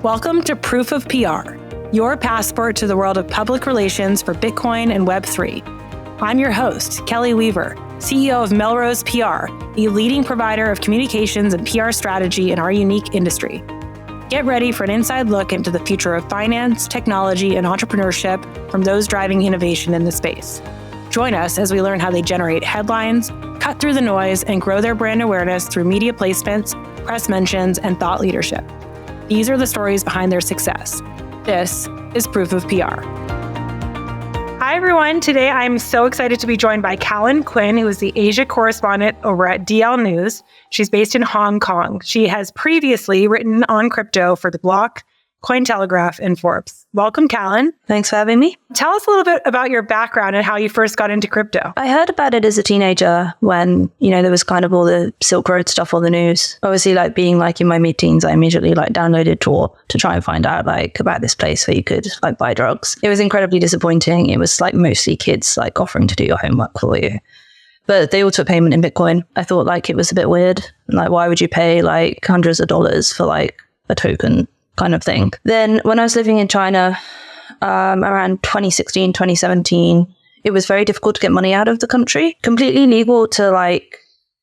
Welcome to Proof of PR, your passport to the world of public relations for Bitcoin and Web3. I'm your host, Kelley Weaver, CEO of Melrose PR, a leading provider of communications and PR strategy in our unique industry. Get ready for an inside look into the future of finance, technology, and entrepreneurship from those driving innovation in the space. Join us as we learn how they generate headlines, cut through the noise, and grow their brand awareness through media placements, press mentions, and thought leadership. These are the stories behind their success. This is Proof of PR. Hi, everyone. Today, I'm so excited to be joined by Callen Quinn, who is the Asia correspondent over at DL News. She's based in Hong Kong. She has previously written on crypto for The Block, Cointelegraph, and Forbes. Welcome, Callen. Thanks for having me. Tell us a little bit about your background and how you first got into crypto. I heard about it as a teenager when, there was kind of all the Silk Road stuff on the news. Obviously, being in my mid-teens, I immediately downloaded Tor to try and find out about this place where you could buy drugs. It was incredibly disappointing. It was mostly kids offering to do your homework for you. But they all took payment in Bitcoin. I thought it was a bit weird. Why would you pay hundreds of dollars for a token kind of thing? Then when I was living in China around 2016, 2017, it was very difficult to get money out of the country. Completely legal to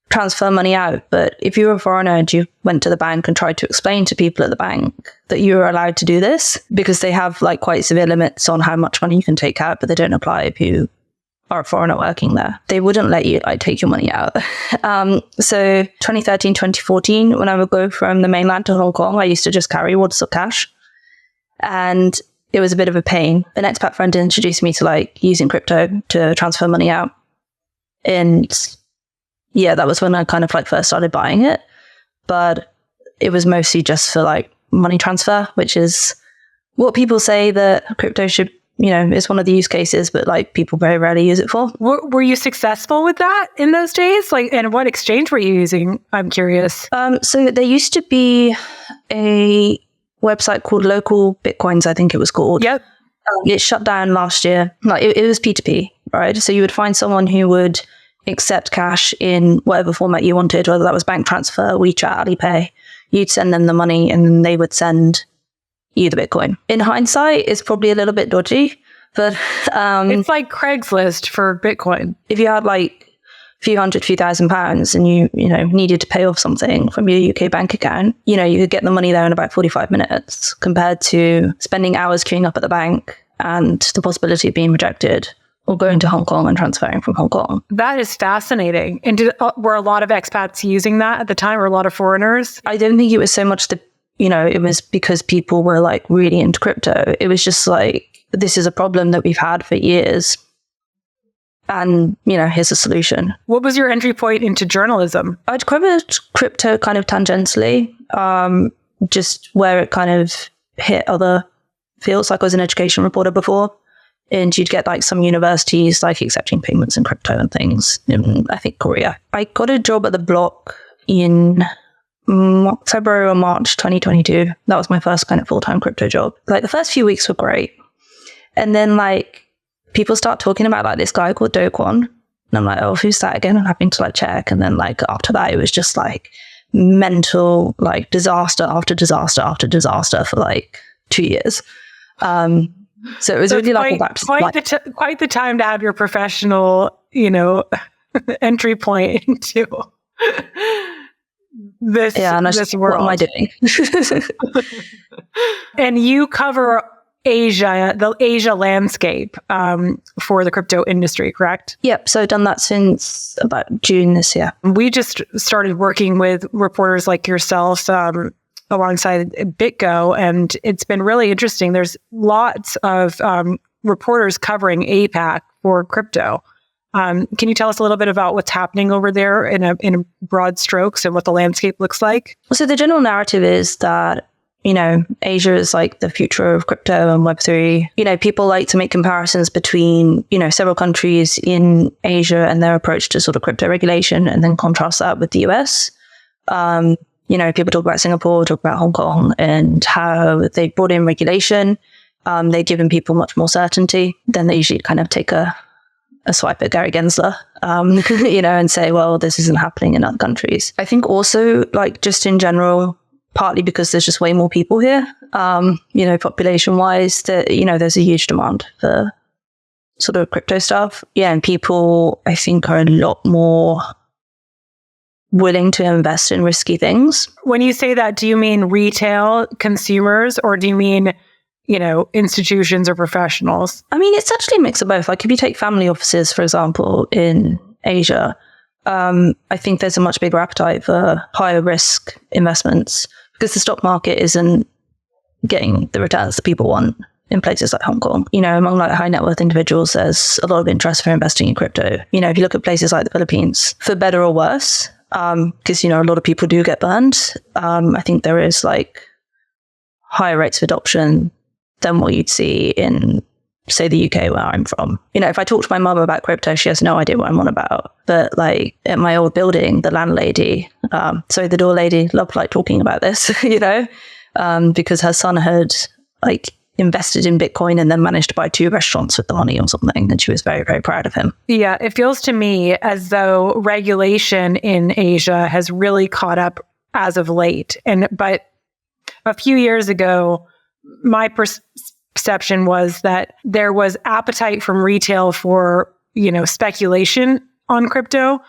transfer money out. But if you were a foreigner and you went to the bank and tried to explain to people at the bank that you were allowed to do this, because they have quite severe limits on how much money you can take out, but they don't apply if you are a foreigner working there. They wouldn't let you take your money out. So 2013, 2014, when I would go from the mainland to Hong Kong, I used to just carry waters of cash. And it was a bit of a pain. An expat friend introduced me to using crypto to transfer money out. And yeah, that was when I kind of first started buying it. But it was mostly just for money transfer, which is what people say that crypto should, is one of the use cases, but people very rarely use it for. Were you successful with that in those days? And what exchange were you using? I'm curious. So there used to be a website called Local Bitcoins, I think it was called. Yep. It shut down last year. It was P2P, right? So you would find someone who would accept cash in whatever format you wanted, whether that was bank transfer, WeChat, Alipay. You'd send them the money and then they would send you the Bitcoin. In hindsight, it's probably a little bit dodgy, but it's like Craigslist for Bitcoin. If you had few thousand pounds and you needed to pay off something from your UK bank account, you could get the money there in about 45 minutes compared to spending hours queuing up at the bank and the possibility of being rejected or going to Hong Kong and transferring from Hong Kong. That is fascinating. And were a lot of expats using that at the time, or a lot of foreigners? I don't think it was so much it was because people were really into crypto. It was just this is a problem that we've had for years. And, here's a solution. What was your entry point into journalism? I'd covered crypto kind of tangentially, just where it kind of hit other fields. I was an education reporter before, and you'd get some universities accepting payments in crypto and things in, I think, Korea. I got a job at The Block in February or March 2022. That was my first kind of full-time crypto job. The first few weeks were great. And then people start talking about this guy called Do Kwon. And I'm oh, who's that again? I'm having to check. And then after that, it was just mental, disaster after disaster after disaster for 2 years. So it was really quite the time to have your professional, entry point into this, this world. What am I doing? And you cover Asia, the Asia landscape for the crypto industry, correct? Yep. So I've done that since about June this year. We just started working with reporters like yourself alongside BitGo, and it's been really interesting. There's lots of reporters covering APAC for crypto. Can you tell us a little bit about what's happening over there in broad strokes and what the landscape looks like? So the general narrative is that Asia is the future of crypto and Web3. People like to make comparisons between, several countries in Asia and their approach to sort of crypto regulation, and then contrast that with the US. People talk about Singapore, talk about Hong Kong, and how they brought in regulation. They've given people much more certainty. Then they usually kind of take a swipe at Gary Gensler, and say, well, this isn't happening in other countries. I think also, just in general, partly because there's just way more people here, population wise, that, there's a huge demand for sort of crypto stuff. Yeah. And people, I think, are a lot more willing to invest in risky things. When you say that, do you mean retail consumers, or do you mean, institutions or professionals? I mean, it's actually a mix of both. Like if you take family offices, for example, in Asia, I think there's a much bigger appetite for higher risk investments because the stock market isn't getting the returns that people want in places like Hong Kong. Among like high net worth individuals, there's a lot of interest for investing in crypto. If you look at places like the Philippines, for better or worse, because, a lot of people do get burned, I think there is like higher rates of adoption than what you'd see in, say, the UK where I'm from. If I talk to my mum about crypto, she has no idea what I'm on about. But like at my old building, the landlady, the door lady loved like talking about this, because her son had like invested in Bitcoin and then managed to buy 2 restaurants with the money or something. And she was very, very proud of him. Yeah, it feels to me as though regulation in Asia has really caught up as of late. But a few years ago, my perception was that there was appetite from retail for, speculation on crypto,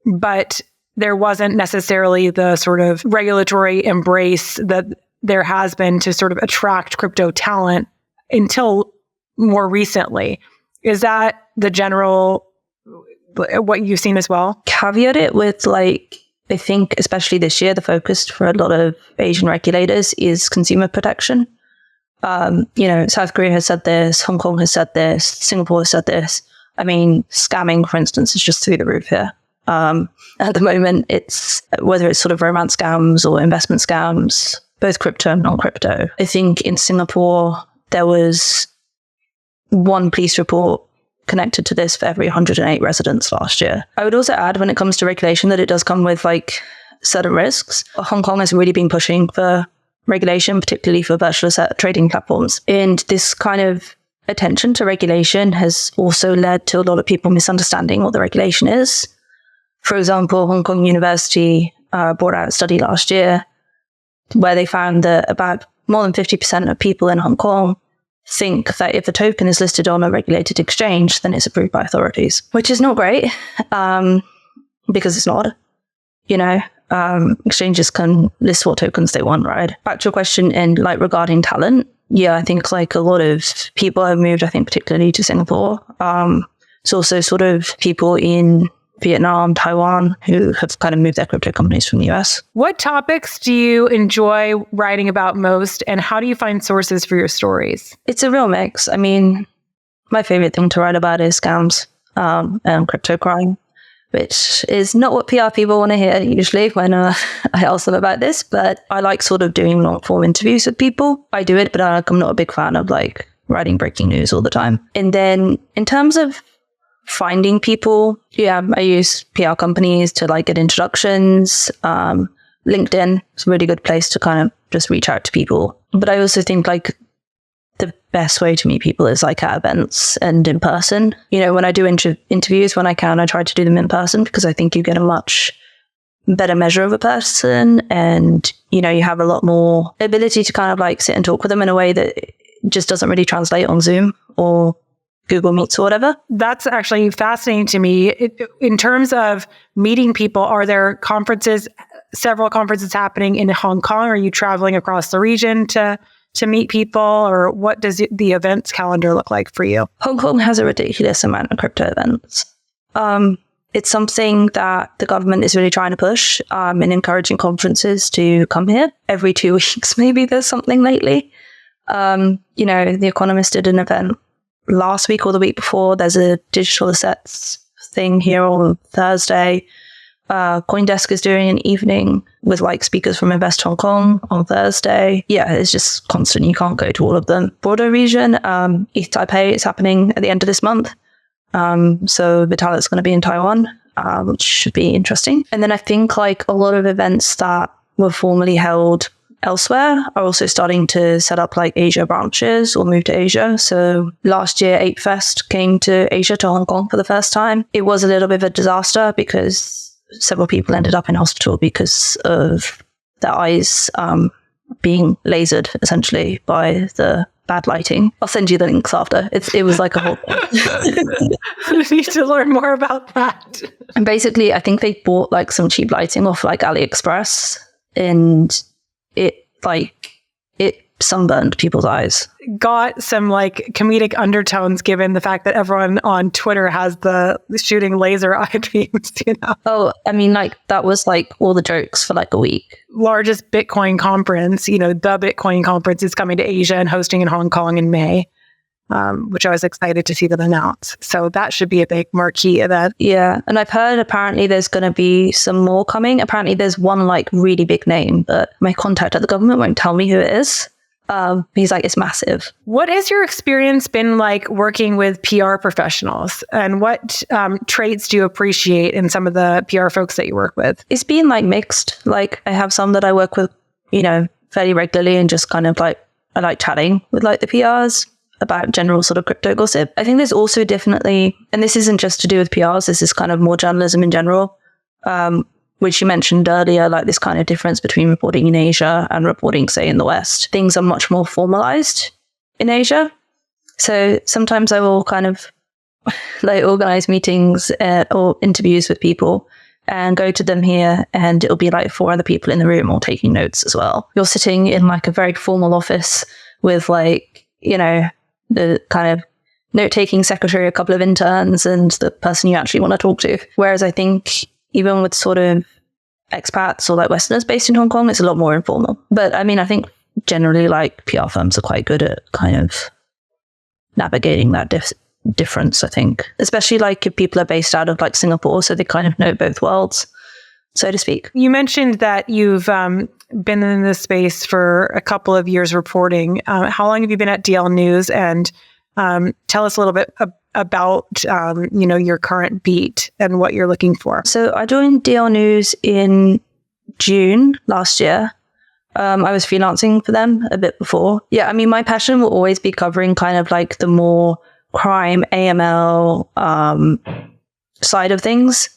but there wasn't necessarily the sort of regulatory embrace that there has been to sort of attract crypto talent until more recently. Is that the general, what you've seen as well? Caveat it with like, I think especially this year, the focus for a lot of Asian regulators is consumer protection. South Korea has said this, Hong Kong has said this, Singapore has said this. I mean, scamming, for instance, is just through the roof here. At the moment, it's whether it's sort of romance scams or investment scams, both crypto and non-crypto. I think in Singapore, there was 1 police report connected to this for every 108 residents last year. I would also add, when it comes to regulation, that it does come with like certain risks. Hong Kong has really been pushing for regulation, particularly for virtual asset trading platforms. And this kind of attention to regulation has also led to a lot of people misunderstanding what the regulation is. For example, Hong Kong University brought out a study last year where they found that about more than 50% of people in Hong Kong think that if a token is listed on a regulated exchange, then it's approved by authorities, which is not great, because it's not. Exchanges can list what tokens they want, right? Back to your question and like regarding talent. Yeah, I think like a lot of people have moved, I think particularly to Singapore. It's also sort of people in Vietnam, Taiwan, who have kind of moved their crypto companies from the US. What topics do you enjoy writing about most, and how do you find sources for your stories? It's a real mix. I mean, my favorite thing to write about is scams and crypto crime, which is not what PR people want to hear usually when I ask them about this, but I like sort of doing long form interviews with people. I do it, but I'm not a big fan of like writing breaking news all the time. And then in terms of finding people, I use PR companies to like get introductions. LinkedIn is a really good place to kind of just reach out to people. But I also think like the best way to meet people is like at events and in person. When I do interviews, when I can, I try to do them in person because I think you get a much better measure of a person, and you have a lot more ability to kind of like sit and talk with them in a way that just doesn't really translate on Zoom or Google Meets or whatever. That's actually fascinating to me. In terms of meeting people, are there several conferences happening in Hong Kong? Are you traveling across the region to meet people, or what does the events calendar look like for you? Hong Kong has a ridiculous amount of crypto events. It's something that the government is really trying to push in encouraging conferences to come here. Every 2 weeks, maybe there's something lately. The Economist did an event last week or the week before. There's a digital assets thing here on Thursday. CoinDesk is doing an evening with like speakers from Invest Hong Kong on Thursday. Yeah, it's just constant. You can't go to all of them. Broader region, ETH Taipei is happening at the end of this month. So Vitalik's going to be in Taiwan, which should be interesting. And then I think like a lot of events that were formerly held elsewhere are also starting to set up like Asia branches or move to Asia. So last year, Ape Fest came to Asia, to Hong Kong for the first time. It was a little bit of a disaster because several people ended up in hospital because of their eyes being lasered essentially by the bad lighting. I'll send you the links after. It was like a whole thing. I need to learn more about that. And basically, I think they bought like some cheap lighting off like AliExpress, and it sunburned people's eyes. Got some like comedic undertones given the fact that everyone on Twitter has the shooting laser eye beams, you know? Oh, I mean, like that was like all the jokes for like a week. Largest Bitcoin conference, you know, the Bitcoin conference is coming to Asia and hosting in Hong Kong in May, which I was excited to see them announce. So that should be a big marquee event. Yeah. And I've heard apparently there's going to be some more coming. Apparently there's one like really big name, but my contact at the government won't tell me who it is. He's like, it's massive. What has your experience been like working with PR professionals, and what traits do you appreciate in some of the PR folks that you work with? It's been like mixed. Like I have some that I work with, you know, fairly regularly, and just kind of like, I like chatting with like the PRs about general sort of crypto gossip. I think there's also definitely, and this isn't just to do with PRs, this is kind of more journalism in general, which you mentioned earlier, like this kind of difference between reporting in Asia and reporting, say, in the West. Things are much more formalized in Asia. So sometimes I will kind of like organize meetings or interviews with people and go to them here, and it'll be like 4 other people in the room all taking notes as well. You're sitting in like a very formal office with like, you know, the kind of note-taking secretary, a couple of interns, and the person you actually want to talk to. Whereas I think even with sort of expats or like Westerners based in Hong Kong, it's a lot more informal. But I mean, I think generally like PR firms are quite good at kind of navigating that difference, I think. Especially like if people are based out of like Singapore, so they kind of know both worlds, so to speak. You mentioned that you've been in this space for a couple of years reporting. How long have you been at DL News? And tell us a little bit about, you know, your current beat and what you're looking for. So I joined DL News in June last year. I was freelancing for them a bit before. Yeah, I mean, my passion will always be covering kind of like the more crime, AML side of things.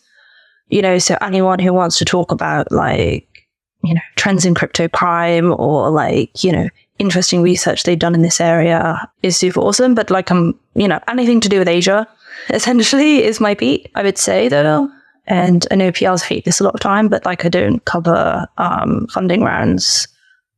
You know, so anyone who wants to talk about like, you know, trends in crypto crime or like, you know, interesting research they've done in this area is super awesome. But like, you know, anything to do with Asia essentially is my beat, I would say, though. And I know PRs hate this a lot of time, but like I don't cover funding rounds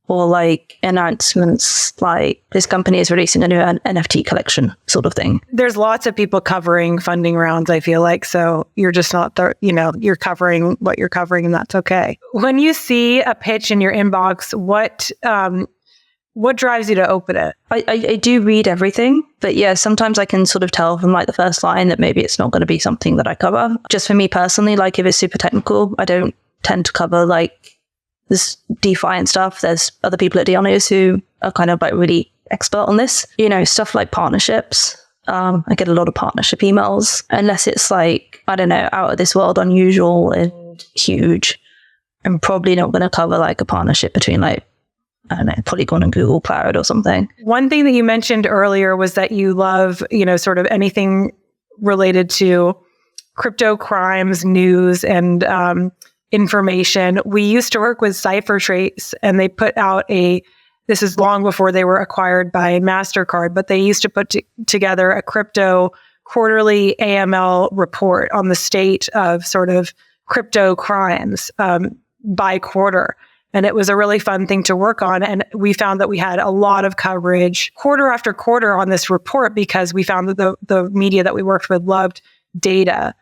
or like announcements like this company is releasing a new NFT collection sort of thing. There's lots of people covering funding rounds, I feel like. So you're just not, you know, you're covering what you're covering, and that's okay. When you see a pitch in your inbox, what drives you to open it? I do read everything, but yeah, sometimes I can sort of tell from like the first line that maybe it's not going to be something that I cover. Just for me personally, like if it's super technical, I don't tend to cover like this DeFi and stuff. There's other people at DL News who are kind of like really expert on this. You know, stuff like partnerships. I get a lot of partnership emails, unless it's like, I don't know, out of this world, unusual and huge. I'm probably not going to cover like a partnership between like, I don't know, Polygon and Google Cloud or something. One thing that you mentioned earlier was that you love, you know, sort of anything related to crypto crimes, news, and information. We used to work with CipherTrace, and they put out this is long before they were acquired by MasterCard, but they used to put together a crypto quarterly AML report on the state of sort of crypto crimes by quarter. And it was a really fun thing to work on. And we found that we had a lot of coverage quarter after quarter on this report, because we found that the media that we worked with loved data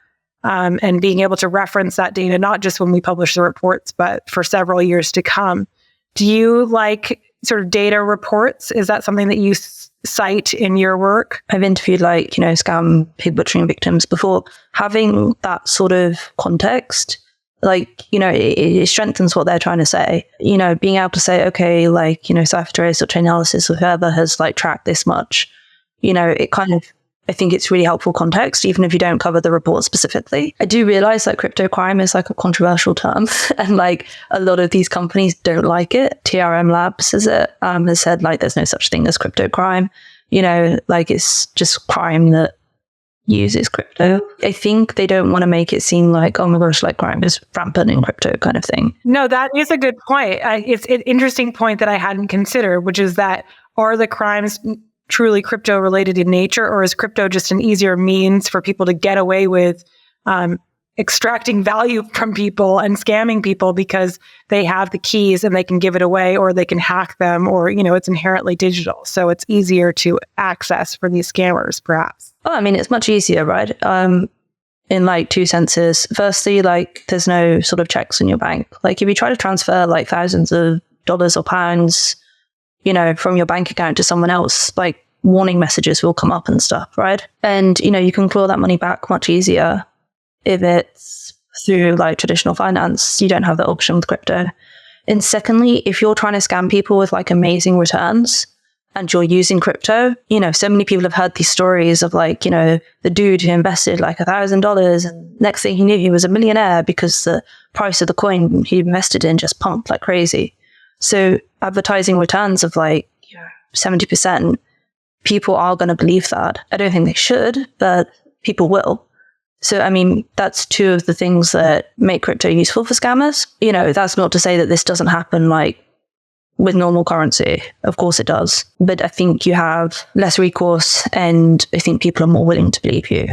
and being able to reference that data, not just when we publish the reports, but for several years to come. Do you like sort of data reports? Is that something that you cite in your work? I've interviewed like, you know, scam pig butchering victims before. Having that sort of context, like, you know, it strengthens what they're trying to say. You know, being able to say, okay, like, you know, CipherTrace or Chainalysis or whoever has like tracked this much, you know, it kind of, I think it's really helpful context, even if you don't cover the report specifically. I do realize that crypto crime is like a controversial term, and like a lot of these companies don't like it. TRM Labs has said like there's no such thing as crypto crime. You know, like it's just crime that uses crypto. I think they don't want to make it seem like, oh my gosh, like crime is rampant in crypto kind of thing. No, that is a good point. It's an interesting point that I hadn't considered, which is that are the crimes truly crypto related in nature, or is crypto just an easier means for people to get away with extracting value from people and scamming people because they have the keys and they can give it away, or they can hack them, or, it's inherently digital. So it's easier to access for these scammers, perhaps. Oh, I mean, it's much easier, right? In like two senses. Firstly, like there's no sort of checks in your bank. Like if you try to transfer like thousands of dollars or pounds, from your bank account to someone else, like warning messages will come up and stuff, right? And, you can claw that money back much easier. If it's through like traditional finance, you don't have that option with crypto. And secondly, if you're trying to scam people with like amazing returns and you're using crypto, so many people have heard these stories of like, the dude who invested like $1,000 and next thing he knew he was a millionaire because the price of the coin he invested in just pumped like crazy. So advertising returns of like 70%, people are going to believe that. I don't think they should, but people will. So, I mean, that's two of the things that make crypto useful for scammers. That's not to say that this doesn't happen like with normal currency. Of course it does. But I think you have less recourse, and I think people are more willing to believe you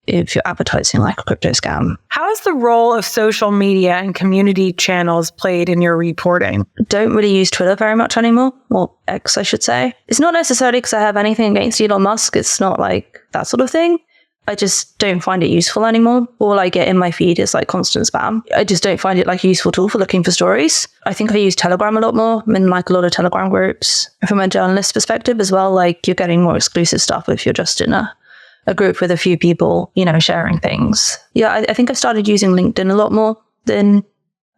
if you're advertising like a crypto scam. How has the role of social media and community channels played in your reporting? Don't really use Twitter very much anymore, or X, I should say. It's not necessarily because I have anything against Elon Musk. It's not like that sort of thing. I just don't find it useful anymore. All I get in my feed is like constant spam. I just don't find it like a useful tool for looking for stories. I think I use Telegram a lot more. I'm in like a lot of Telegram groups. From a journalist perspective as well, like you're getting more exclusive stuff if you're just in a group with a few people, sharing things. Yeah, I think I started using LinkedIn a lot more than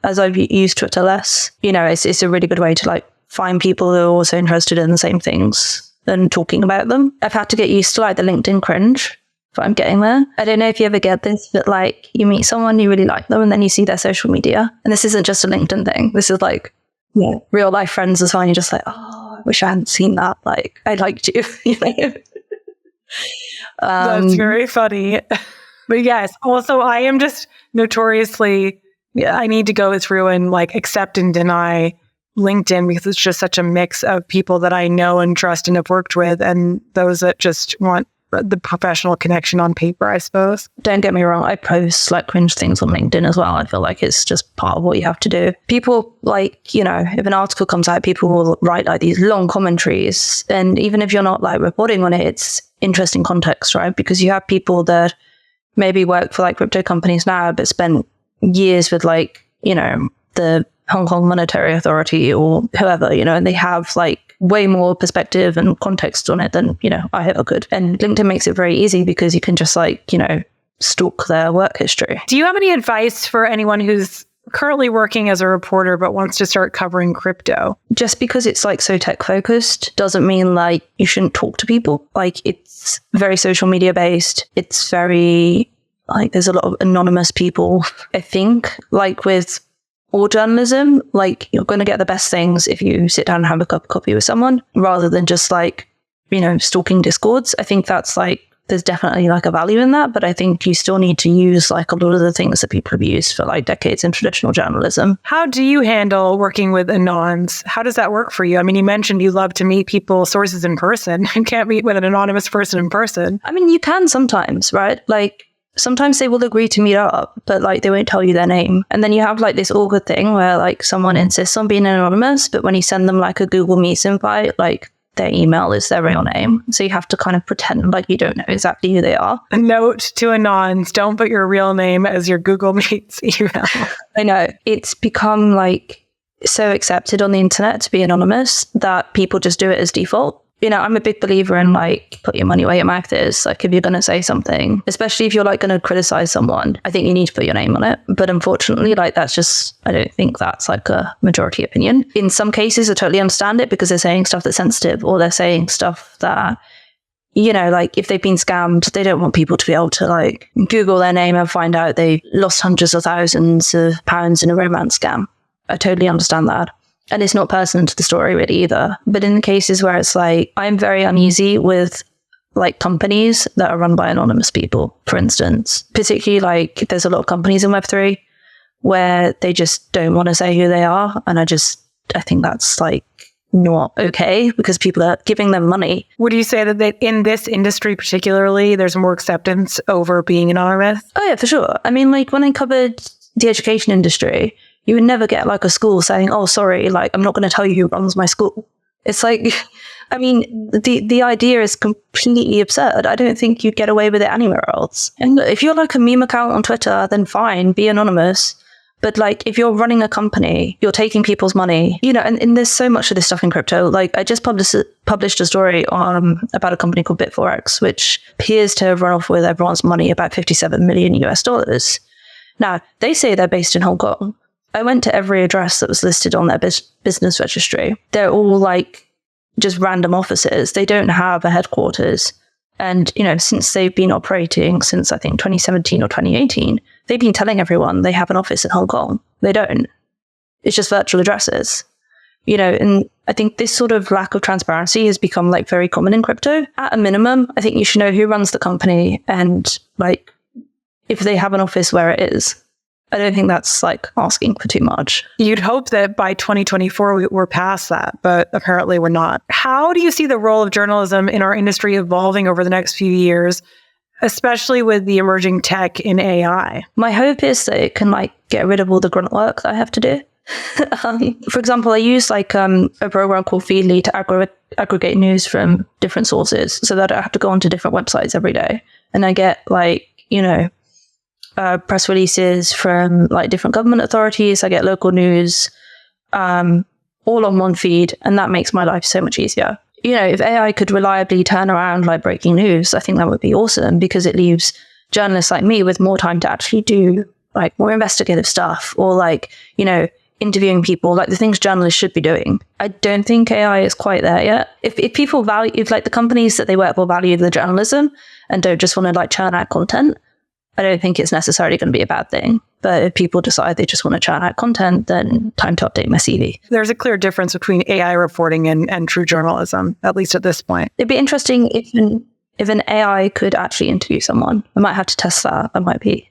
as I've used Twitter less. It's a really good way to like find people who are also interested in the same things and talking about them. I've had to get used to like the LinkedIn cringe. But I'm getting there. I don't know if you ever get this, but like you meet someone, you really like them, and then you see their social media. And this isn't just a LinkedIn thing. This is like real life friends as well. And you're just like, oh, I wish I hadn't seen that. Like, I liked you, That's very funny. But yes, also I am just notoriously, I need to go through and like accept and deny LinkedIn because it's just such a mix of people that I know and trust and have worked with, and those that just want the professional connection on paper, I suppose. Don't get me wrong, I post like cringe things on LinkedIn as well. I feel like it's just part of what you have to do. People like, if an article comes out, people will write like these long commentaries. And even if you're not like reporting on it, it's interesting context, right? Because you have people that maybe work for like crypto companies now, but spent years with like, the Hong Kong Monetary Authority or whoever, and they have like way more perspective and context on it than, I ever could. And LinkedIn makes it very easy because you can just like, stalk their work history. Do you have any advice for anyone who's currently working as a reporter but wants to start covering crypto? Just because it's like so tech focused doesn't mean like you shouldn't talk to people. Like it's very social media based. It's very like there's a lot of anonymous people. I think like with all journalism, like you're going to get the best things if you sit down and have a cup of coffee with someone rather than just like, stalking discords. I think that's like, there's definitely like a value in that, but I think you still need to use like a lot of the things that people have used for like decades in traditional journalism. How do you handle working with anons? How does that work for you? I mean, you mentioned you love to meet people, sources in person. You can't meet with an anonymous person in person. I mean, you can sometimes, right? Like, sometimes they will agree to meet up, but like they won't tell you their name. And then you have like this awkward thing where like someone insists on being anonymous, but when you send them like a Google Meets invite, like their email is their real name. So you have to kind of pretend like you don't know exactly who they are. A note to anons, don't put your real name as your Google Meets email. I know. It's become like so accepted on the internet to be anonymous that people just do it as default. I'm a big believer in like put your money where your mouth is. Like if you're going to say something, especially if you're like going to criticize someone, I think you need to put your name on it. But unfortunately, like that's just, I don't think that's like a majority opinion. In some cases, I totally understand it because they're saying stuff that's sensitive or they're saying stuff that, like if they've been scammed, they don't want people to be able to like Google their name and find out they lost hundreds of thousands of pounds in a romance scam. I totally understand that. And it's not pertinent to the story really either. But in the cases where it's like, I'm very uneasy with like companies that are run by anonymous people, for instance. Particularly like there's a lot of companies in Web3 where they just don't want to say who they are. And I think that's like not okay because people are giving them money. Would you say that in this industry particularly, there's more acceptance over being anonymous? Oh yeah, for sure. I mean, like when I covered the education industry, you would never get like a school saying, oh, sorry, like I'm not going to tell you who runs my school. It's like, I mean, the idea is completely absurd. I don't think you'd get away with it anywhere else. And if you're like a meme account on Twitter, then fine, be anonymous. But like, if you're running a company, you're taking people's money, you know, and there's so much of this stuff in crypto. Like I just published a story about a company called Bitforex, which appears to have run off with everyone's money, about $57 million US. Now, they say they're based in Hong Kong. I went to every address that was listed on their business registry. They're all like just random offices. They don't have a headquarters. And, you know, since they've been operating since I think 2017 or 2018, they've been telling everyone they have an office in Hong Kong. They don't. It's just virtual addresses, you know, and I think this sort of lack of transparency has become like very common in crypto. At a minimum, I think you should know who runs the company and like if they have an office where it is. I don't think that's like asking for too much. You'd hope that by 2024, we're past that, but apparently we're not. How do you see the role of journalism in our industry evolving over the next few years, especially with the emerging tech in AI? My hope is that it can like get rid of all the grunt work that I have to do. For example, I use like a program called Feedly to aggregate news from different sources so that I have to go onto different websites every day. And I get like, you know, press releases from like different government authorities. I get local news, all on one feed. And that makes my life so much easier. You know, if AI could reliably turn around like breaking news, I think that would be awesome because it leaves journalists like me with more time to actually do like more investigative stuff or like, you know, interviewing people, like the things journalists should be doing. I don't think AI is quite there yet. If people value, if like the companies that they work for value the journalism and don't just want to like churn out content, I don't think it's necessarily going to be a bad thing. But if people decide they just want to churn out content, then time to update my CV. There's a clear difference between AI reporting and true journalism, at least at this point. It'd be interesting if an AI could actually interview someone. I might have to test that. That might be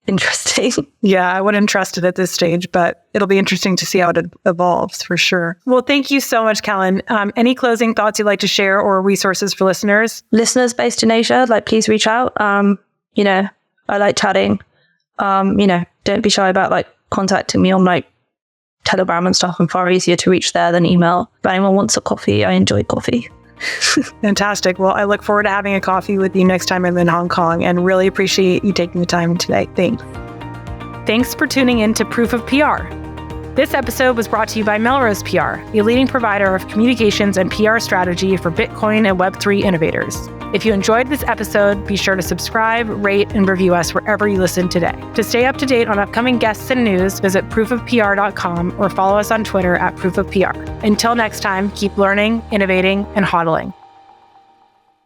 interesting. Yeah, I wouldn't trust it at this stage, but it'll be interesting to see how it evolves for sure. Well, thank you so much, Callen. Any closing thoughts you'd like to share or resources for listeners? Listeners based in Asia, like please reach out. You know, I like chatting. You know, don't be shy about like contacting me on like Telegram and stuff. I'm far easier to reach there than email. If anyone wants a coffee, I enjoy coffee. Fantastic. Well, I look forward to having a coffee with you next time I'm in Hong Kong and really appreciate you taking the time today. Thanks. Thanks for tuning in to Proof of PR. This episode was brought to you by Melrose PR, a leading provider of communications and PR strategy for Bitcoin and Web3 innovators. If you enjoyed this episode, be sure to subscribe, rate, and review us wherever you listen today. To stay up to date on upcoming guests and news, visit proofofpr.com or follow us on Twitter @proofofpr. Until next time, keep learning, innovating, and hodling.